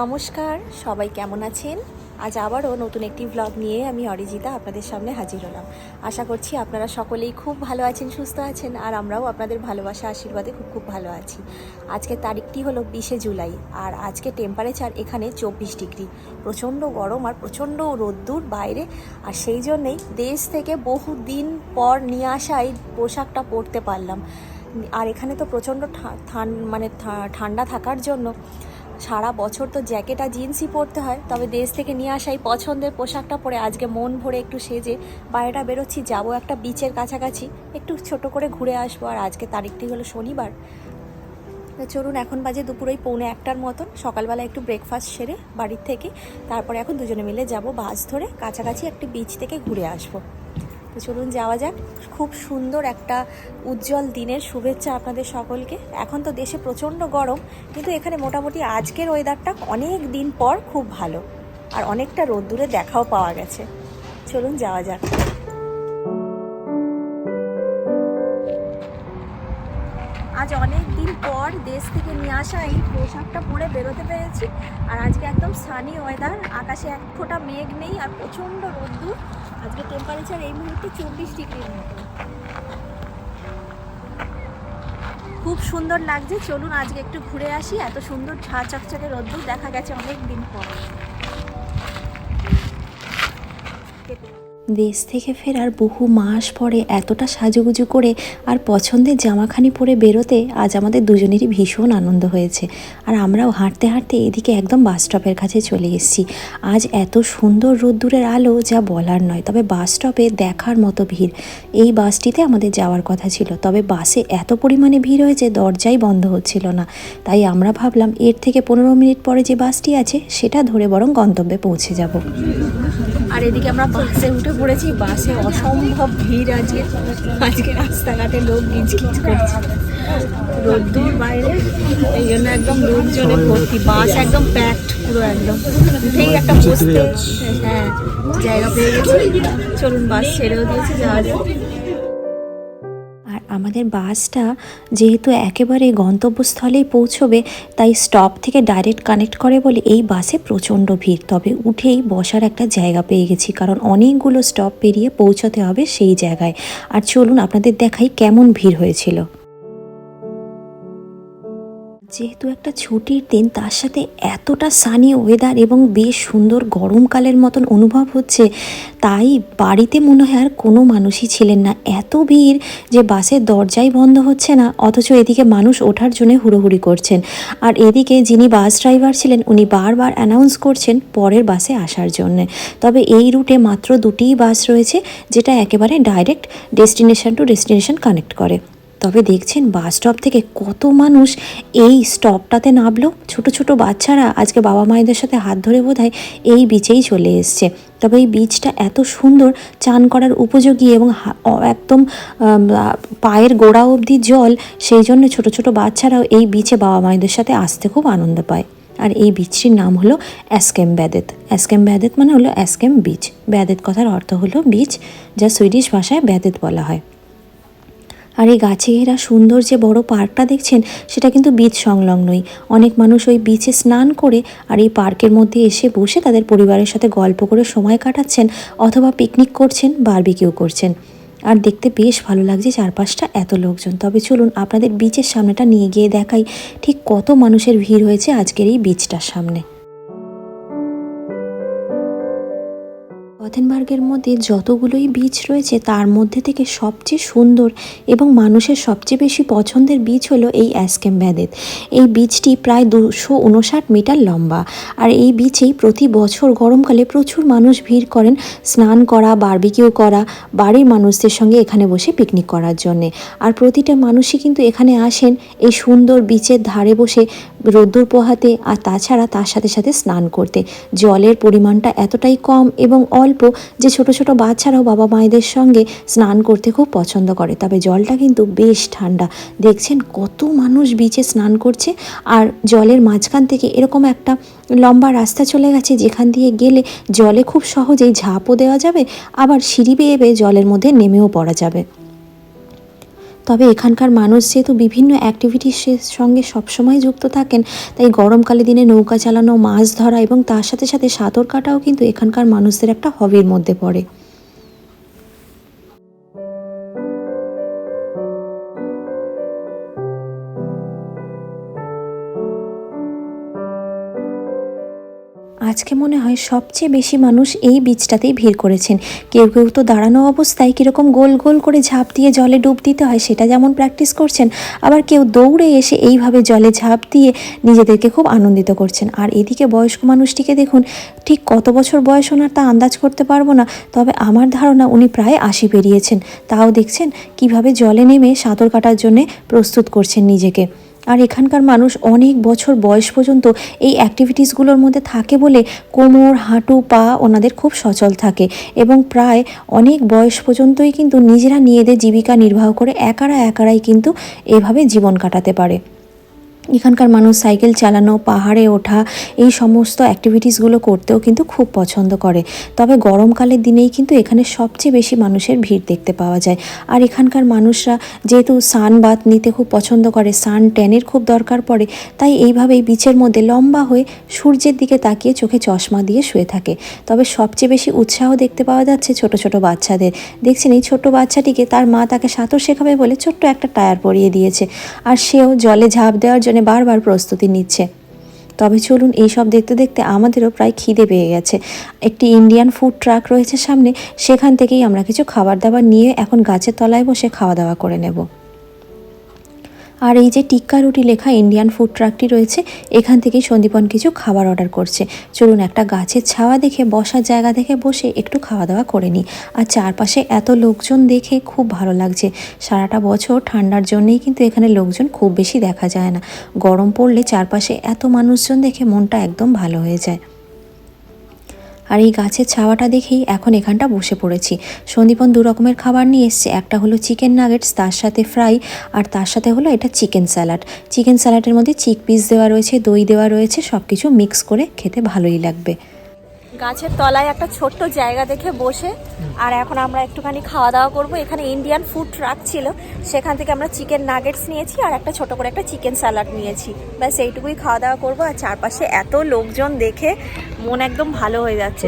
নমস্কার, সবাই কেমন আছেন? আজ আবারও নতুন একটি ব্লগ নিয়ে আমি অরিজিতা আপনাদের সামনে হাজির হলাম। আশা করছি আপনারা সকলেই খুব ভালো আছেন, সুস্থ আছেন, আর আমরাও আপনাদের ভালোবাসা আশীর্বাদে খুব খুব ভালো আছি। আজকের তারিখটি হলো 20শে জুলাই, আর আজকে টেম্পারেচার এখানে 24 ডিগ্রি। প্রচণ্ড গরম আর প্রচণ্ড রোদ্দুর বাইরে, আর সেই জন্যেই দেশ থেকে বহু দিন পর নিয়ে আসা এই পোশাকটা পরতে পারলাম। আর এখানে তো প্রচণ্ড ঠান্ডা থাকার জন্য সারা বছর তো জ্যাকেট আর জিন্সই পরতে হয়, তবে দেশ থেকে নিয়ে আসা এই পছন্দের পোশাকটা পরে আজকে মন ভরে একটু সেজে বাইরেটা বেরোচ্ছি। যাবো একটা বিচের কাছাকাছি, একটু ছোট করে ঘুরে আসবো। আর আজকে তারিখটি হলো শনিবার। চলুন, এখন বাজে দুপুর 1:45 মতন। সকালবেলা একটু ব্রেকফাস্ট সেরে বাড়ির থেকে তারপরে এখন দুজনে মিলে যাব বাস ধরে কাছাকাছি একটি বিচ থেকে ঘুরে আসবো। তো চলুন যাওয়া যাক। খুব সুন্দর একটা উজ্জ্বল দিনের শুভেচ্ছা আপনাদের সকলকে। এখন তো দেশে প্রচণ্ড গরম, কিন্তু এখানে মোটামুটি আজকের ওয়েদারটা অনেক দিন পর খুব ভালো, আর অনেকটা রোদ্দুরে দেখাও পাওয়া গেছে। চলুন যাওয়া যাক। আজ অনেক দিন পর দেশ থেকে নিয়ে আসা এই পোশাকটা পরে বেরোতে পেরেছি। আর আজকে একদম সানি ওয়েদার, আকাশে এক ফোঁটা মেঘ নেই আর প্রচণ্ড রোদ্দুর। আজকে টেম্পারেচার এই মুহূর্তে 24 ডিগ্রির মতো। খুব সুন্দর লাগছে। চলুন আজকে একটু ঘুরে আসি। এত সুন্দর ঝাঁ চকচকে রোদ্দুর দেখা গেছে অনেক দিন পর। দেশ থেকে ফেরার বহু মাস পরে এতটা সাজুগুজু করে আর পছন্দের জামাখানি পরে বেরোতে আজ আমাদের দুজনেরই ভীষণ আনন্দ হয়েছে। আর আমরাও হাঁটতে হাঁটতে এদিকে একদম বাস স্টপের কাছে চলে এসেছি। আজ এত সুন্দর রোদ্দুরের আলো যা বলার নয়, তবে বাস স্টপে দেখার মতো ভিড়। এই বাসটিতে আমাদের যাওয়ার কথা ছিল, তবে বাসে এত পরিমাণে ভিড় হয়েছে দরজাই বন্ধ হচ্ছিল না। তাই আমরা ভাবলাম এর থেকে 15 মিনিট পরে যে বাসটি আছে সেটা ধরে বরং গন্তব্যে পৌঁছে যাব। আর এদিকে আমরা বাসে উঠে পড়েছি। বাসে অসম্ভব ভিড়। আজকে রাস্তাঘাটে লোক গিজগিজ করছে, রোদ্দুর বাইরে, এই জন্য একদম লোকজনে ভর্তি। বাস একদম প্যাকড পুরো, একদম উঠেই একটা বসতে জায়গা পেয়ে গেছি। চলুন, বাস ছেড়েও দিয়েছে, যাওয়া যায়। আর আমাদের বাসটা যেহেতু একেবারে গন্তব্যস্থলেই পৌঁছবে, তাই স্টপ থেকে ডাইরেক্ট কানেক্ট করে বলে এই বাসে প্রচণ্ড ভিড়। তবে উঠেই বসার একটা জায়গা পেয়ে গেছি, কারণ অনেকগুলো স্টপ পেরিয়ে পৌঁছতে হবে সেই জায়গায়। আর চলুন আপনাদের দেখাই কেমন ভিড় হয়েছিল। যেহেতু একটা ছুটির দিন, তার সাথে এতটা সানি ওয়েদার এবং বেশ সুন্দর গরমকালের মতন অনুভব হচ্ছে, তাই বাড়িতে মনে হয় আর কোনো মানুষই ছিলেন না। এত ভিড় যে বাসের দরজাই বন্ধ হচ্ছে না, অথচ এদিকে মানুষ ওঠার জন্য হুড়োহুড়ি করছেন। আর এদিকে যিনি বাস ড্রাইভার ছিলেন উনি বারবার অ্যানাউন্স করছেন পরের বাসে আসার জন্যে। তবে এই রুটে মাত্র দুটিই বাস রয়েছে, যেটা একেবারে direct destination to destination connect করে। তবে দেখছেন বাস স্টপ থেকে কত মানুষ এই স্টপটাতে নামলো। ছোট ছোট বাচ্চারা আজকে বাবা মায়েদের সাথে হাত ধরে বোধহয় এই বিচেই চলে এসছে। তবে এই বিচটা এত সুন্দর, চান করার উপযোগী এবং একদম পায়ের গোড়া অবধি জল, সেই জন্য ছোট ছোট বাচ্চারাও এই বিচে বাবা মায়েদের সাথে আসতে খুব আনন্দ পায়। আর এই বিচটির নাম হলো অ্যাস্কেম ব্যাদেত। অ্যাস্কেম ব্যাদেত মানে হলো অ্যাস্কেম বিচ। ব্যাদেত কথার অর্থ হলো বিচ, যা সুইডিশ ভাষায় ব্যাদেত বলা হয়। আর এই গাছে ঘেরা সুন্দর যে বড় পার্কটা দেখছেন, সেটা কিন্তু বিচ সংলগ্নই। অনেক মানুষ ওই বিচে স্নান করে আর এই পার্কের মধ্যে এসে বসে তাদের পরিবারের সাথে গল্প করে সময় কাটাচ্ছেন, অথবা পিকনিক করছেন, বারবিকিউ করছেন। আর দেখতে বেশ ভালো লাগছে চারপাশটা, এত লোকজন। তবে চলুন আপনাদের বিচের সামনেটা নিয়ে গিয়ে দেখাই ঠিক কত মানুষের ভিড় হয়েছে আজকের এই বিচটার সামনে। গথেনবার্গের মধ্যে যতগুলোই বিচ রয়েছে, তার মধ্যে থেকে সবচেয়ে সুন্দর এবং মানুষের সবচেয়ে বেশি পছন্দের বিচ হলো এই অ্যাস্কেম ব্যাদেত। এই বিচটি প্রায় 259 মিটার লম্বা। আর এই বিচেই প্রতি বছর গরমকালে প্রচুর মানুষ ভিড় করেন স্নান করা, বারবিকিউ করা, বাড়ির মানুষদের সঙ্গে এখানে বসে পিকনিক করার জন্যে। আর প্রতিটা মানুষই কিন্তু এখানে আসেন এই সুন্দর বিচের ধারে বসে রোদ্দুর পোহাতে, আর তাছাড়া তার সাথে সাথে স্নান করতে। জলের পরিমাণটা এতটাই কম এবং অল্প যে ছোট ছোট বাচ্চারাও বাবা মায়েদের সঙ্গে স্নান করতে খুব পছন্দ করে। তবে জলটা কিন্তু বেশ ঠান্ডা। দেখছেন কত মানুষ বিচে স্নান করছে। আর জলের মাঝখান থেকে এরকম একটা লম্বা রাস্তা চলে গেছে, যেখান দিয়ে গেলে জলে খুব সহজেই ঝাঁপও দেওয়া যাবে, আবার সিঁড়ি বেয়ে বেয়ে জলের মধ্যে নেমেও পড়া যাবে। তবে এখানকার মানুষ যেহেতু বিভিন্ন অ্যাক্টিভিটির সঙ্গে সবসময় যুক্ত থাকেন, তাই গরমকালে দিনে নৌকা চালানো, মাছ ধরা এবং তার সাথে সাথে সাঁতার কাটাও কিন্তু এখানকার মানুষদের একটা হবির মধ্যে পড়ে। আজকে মনে হয় সবচেয়ে বেশি মানুষ এই বিচটাতেই ভিড় করেছেন। কেউ কেউ তো দাঁড়ানো অবস্থায় কীরকম গোল গোল করে ঝাঁপ দিয়ে জলে ডুব দিতে হয় সেটা যেমন প্র্যাকটিস করছেন, আবার কেউ দৌড়ে এসে এইভাবে জলে ঝাঁপ দিয়ে নিজেদেরকে খুব আনন্দিত করছেন। আর এদিকে বয়স্ক মানুষটিকে দেখুন, ঠিক কত বছর বয়স ওনার তা আন্দাজ করতে পারবো না, তবে আমার ধারণা উনি প্রায় 80 পেরিয়েছেন। তাও দেখছেন কিভাবে জলে নেমে সাঁতার কাটার জন্যে প্রস্তুত করছেন নিজেকে। আর এখানকার মানুষ অনেক বছর বয়স পর্যন্ত এই অ্যাক্টিভিটিসগুলোর মধ্যে থাকে বলে কোমর, হাঁটু, পা ওনাদের খুব সচল থাকে এবং প্রায় অনেক বয়স পর্যন্তই কিন্তু নিজেদের জীবিকা নির্বাহ করে একারাই কিন্তু এভাবে জীবন কাটাতে পারে। এখানকার মানুষ সাইকেল চালানো, পাহাড়ে ওঠা, এই সমস্ত অ্যাক্টিভিটিসগুলো করতেও কিন্তু খুব পছন্দ করে। তবে গরমকালের দিনেই কিন্তু এখানে সবচেয়ে বেশি মানুষের ভিড় দেখতে পাওয়া যায়। আর এখানকার মানুষরা যেহেতু সানবাথ নিতে খুব পছন্দ করে, সান ট্যানের খুব দরকার পড়ে, তাই এইভাবেই বিচের মধ্যে লম্বা হয়ে সূর্যের দিকে তাকিয়ে চোখে চশমা দিয়ে শুয়ে থাকে। তবে সবচেয়ে বেশি উৎসাহ দেখতে পাওয়া যাচ্ছে ছোট ছোট বাচ্চাদের। দেখছেন এই ছোট্ট বাচ্চাটিকে তার মা তাকে সাঁতার শেখাবে বলে ছোট্ট একটা টায়ার পরিয়ে দিয়েছে, আর সেও জলে ঝাঁপ দেওয়ার জন্য বারবার প্রস্তুতি নিচ্ছে। তবে চলুন এইসব দেখতে দেখতে আমাদেরও প্রায় খিদে পেয়ে গেছে। একটি ইন্ডিয়ান ফুড ট্রাক রয়েছে সামনে, সেখান থেকেই আমরা কিছু খাবার দাবার নিয়ে এখন গাছের তলায় বসে খাওয়া দাওয়া করে নেব। আর এই যে টিক্কা রুটি লেখা ইন্ডিয়ান ফুড ট্রাকটি রয়েছে, এখান থেকেই সন্দীপন কিছু খাবার অর্ডার করছে। চলুন একটা গাছের ছাওয়া দেখে, বসার জায়গা দেখে বসে একটু খাওয়া দাওয়া করে নিই। আর চারপাশে এত লোকজন দেখে খুব ভালো লাগছে। সারাটা বছর ঠান্ডার জন্যেই কিন্তু এখানে লোকজন খুব বেশি দেখা যায় না। গরম পড়লে চারপাশে এত মানুষজন দেখে মনটা একদম ভালো হয়ে যায়। আর এই গাছের ছাওয়াটা দেখেই এখন এখানটা বসে পড়েছি। সন্দীপন 2 রকমের খাবার নিয়ে এসছে। একটা হলো চিকেন নাগেটস, তার সাথে ফ্রাই, আর তার সাথে হলো এটা চিকেন স্যালাড। চিকেন স্যালাডের মধ্যে চিক পিস দেওয়া রয়েছে, দই দেওয়া রয়েছে, সব কিছু মিক্স করে খেতে ভালোই লাগবে। গাছের তলায় একটা ছোট্ট জায়গা দেখে বসে আর এখন আমরা একটুখানি খাওয়া দাওয়া করব। এখানে ইন্ডিয়ান ফুড ট্রাক ছিল, সেখান থেকে আমরা চিকেন নাগেটস নিয়েছি আর একটা ছোট করে একটা চিকেন স্যালাড নিয়েছি। ব্যাস এইটুকুই খাওয়া দাওয়া করবো। আর চারপাশে এত লোকজন দেখে মন একদম ভালো হয়ে যাচ্ছে।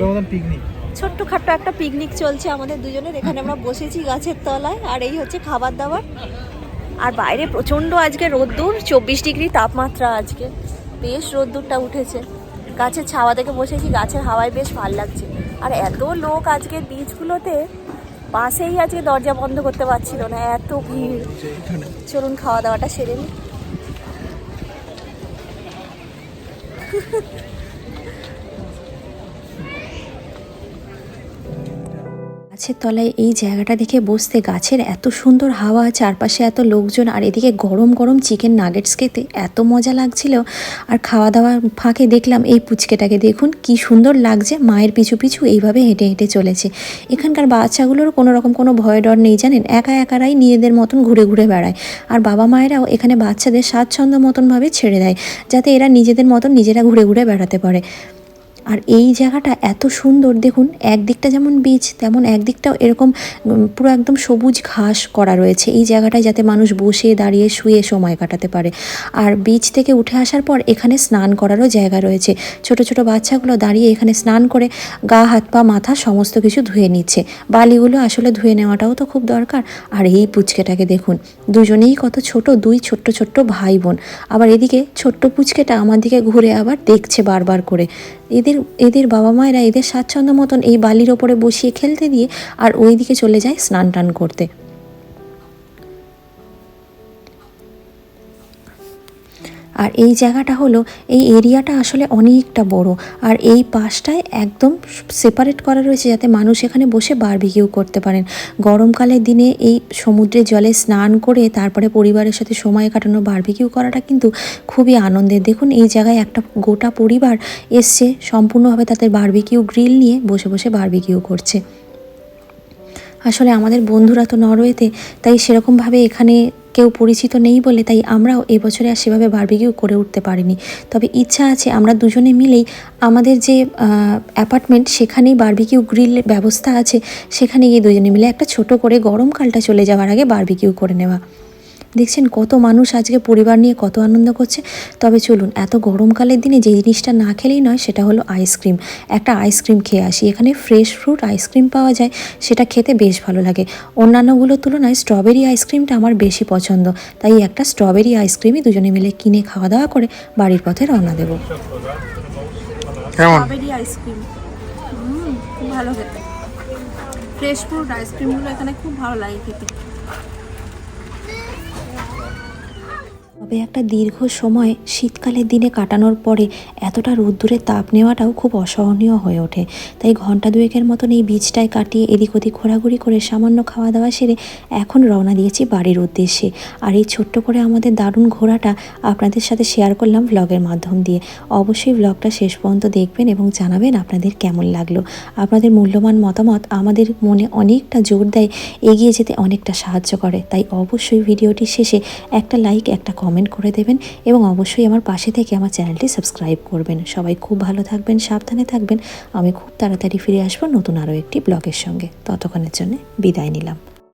ছোট্টখাট্ট একটা পিকনিক চলছে আমাদের দুজনের। এখানে আমরা বসেছি গাছের তলায়, আর এই হচ্ছে খাবার দাবার। আর বাইরে প্রচণ্ড আজকে রোদ্দুর, 24 ডিগ্রি তাপমাত্রা আজকে, বেশ রোদ্দুরটা উঠেছে। গাছের ছাওয়া থেকে বসেছি, গাছের হাওয়ায় বেশ ভালো লাগছে। আর এত লোক আজকে বিচগুলোতে, বাসেই আজকে দরজা বন্ধ করতে পারছিল না, এত ভিড়। চলুন খাওয়া দাওয়াটা সেরে নিই। গাছের তলায় এই জায়গাটা দেখে বসতে, গাছের এত সুন্দর হাওয়া, চারপাশে এত লোকজন, আর এদিকে গরম গরম চিকেন নাগেটস খেতে এত মজা লাগছিল। আর খাওয়া দাওয়ার ফাঁকে দেখলাম এই পুচকেটাকে, দেখুন কি সুন্দর লাগছে, মায়ের পিছু পিছু এইভাবে হেঁটে হেঁটে চলেছে। এখানকার বাচ্চাগুলোর কোনো রকম কোনো ভয় ডর নেই জানেন, একারাই নিজেদের মতন ঘুরে ঘুরে বেড়ায়। আর বাবা মায়েরাও এখানে বাচ্চাদের স্বাচ্ছন্দ্য মতনভাবে ছেড়ে দেয়, যাতে এরা নিজেদের মতন নিজেরা ঘুরে ঘুরে বেড়াতে পারে। আর এই জায়গাটা এত সুন্দর দেখুন, একদিকটা যেমন বিচ, তেমন একদিকটাও এরকম পুরো একদম সবুজ ঘাস করা রয়েছে এই জায়গাটায়, যাতে মানুষ বসে দাঁড়িয়ে শুয়ে সময় কাটাতে পারে। আর বিচ থেকে উঠে আসার পর এখানে স্নান করারও জায়গা রয়েছে। ছোট ছোট বাচ্চাগুলো দাঁড়িয়ে এখানে স্নান করে গা হাত পা মাথা সমস্ত কিছু ধুয়ে নিচ্ছে। বালিগুলো আসলে ধুয়ে নেওয়াটাও তো খুব দরকার। আর এই পুচকেটাকে দেখুন, দুজনেই কত ছোট, 2 ছোট্ট ছোট্ট ভাই বোন। আবার এদিকে ছোট্ট পুচকেটা আমার দিকে ঘুরে আবার দেখছে বারবার করে। এদের বাবা মায়েরা এদের স্বাচ্ছন্দ্য মতন এই বালির ওপরে বসিয়ে খেলতে দিয়ে আর ওই দিকে চলে যায় স্নান টান করতে। আর এই জায়গাটা হলো, এই এরিয়াটা আসলে অনেকটা বড়। আর এই পাশটায় একদম সেপারেট করা রয়েছে, যাতে মানুষ এখানে বসে বারবিকিউ করতে পারেন। গরমকালের দিনে এই সমুদ্রের জলে স্নান করে তারপরে পরিবারের সাথে সময় কাটানো, বারবিকিউ করাটা কিন্তু খুবই আনন্দের। দেখুন এই জায়গায় একটা গোটা পরিবার এসছে, সম্পূর্ণভাবে তাদের বারবিকিউ গ্রিল নিয়ে বসে বসে বারবিকিউ করছে। আসলে আমাদের বন্ধুরা তো নরওয়েতে, তাই সেরকমভাবে এখানে কেউ পরিচিত নেই বলে তাই আমরাও এবছরে আর সেভাবে বারবিকিউ করে উঠতে পারিনি। তবে ইচ্ছা আছে আমরা দুজনে মিলেই আমাদের যে অ্যাপার্টমেন্ট, সেখানেই বারবিকিউ গ্রিল ব্যবস্থা আছে, সেখানে গিয়ে দুজনে মিলে একটা ছোট করে গরমকালটা চলে যাওয়ার আগে বারবিকিউ করে নেওয়া। দেখছেন কত মানুষ আজকে পরিবার নিয়ে কত আনন্দ করছে। তবে চলুন, এত গরমকালের দিনে যে জিনিসটা না খেলেই নয় সেটা হলো আইসক্রিম। একটা আইসক্রিম খেয়ে আসি। এখানে ফ্রেশ ফ্রুট আইসক্রিম পাওয়া যায়, সেটা খেতে বেশ ভালো লাগে। অন্যান্যগুলোর তুলনায় স্ট্রবেরি আইসক্রিমটা আমার বেশি পছন্দ, তাই একটা স্ট্রবেরি আইসক্রিমই দুজনে মিলে কিনে খাওয়া দাওয়া করে বাড়ির পথে রওনা দেবো। স্ট্রবেরি আইসক্রিম খুব ভালো খেতে। ফ্রেশ ফ্রুট আইসক্রিমগুলো এখানে খুব ভালো লাগে খেতে। তবে একটা দীর্ঘ সময় শীতকালের দিনে কাটানোর পরে এতটা রোদ্দুরের তাপ নেওয়াটাও খুব অসহনীয় হয়ে ওঠে। তাই ঘন্টা দুয়েকের মতন এই বীজটায় কাটিয়ে এদিক ওদিক ঘোরাঘুরি করে সামান্য খাওয়া দাওয়া সেরে এখন রওনা দিয়েছি বাড়ির উদ্দেশ্যে। আর এই ছোট্ট করে আমাদের দারুণ ঘোরাটা আপনাদের সাথে শেয়ার করলাম ব্লগের মাধ্যম দিয়ে। অবশ্যই ব্লগটা শেষ পর্যন্ত দেখবেন এবং জানাবেন আপনাদের কেমন লাগলো। আপনাদের মূল্যবান মতামত আমাদের মনে অনেকটা জোর দেয়, এগিয়ে যেতে অনেকটা সাহায্য করে। তাই অবশ্যই ভিডিওটির শেষে একটা লাইক, একটা কমেন্ট করে দেবেন এবং অবশ্যই আমার পাশে থেকে আমার চ্যানেলটি সাবস্ক্রাইব করবেন। সবাই খুব ভালো থাকবেন, সাবধানে থাকবেন। আমি খুব তাড়াতাড়ি ফিরে আসবো নতুন আরও একটি ব্লগের সঙ্গে। ততক্ষণের জন্য বিদায় নিলাম।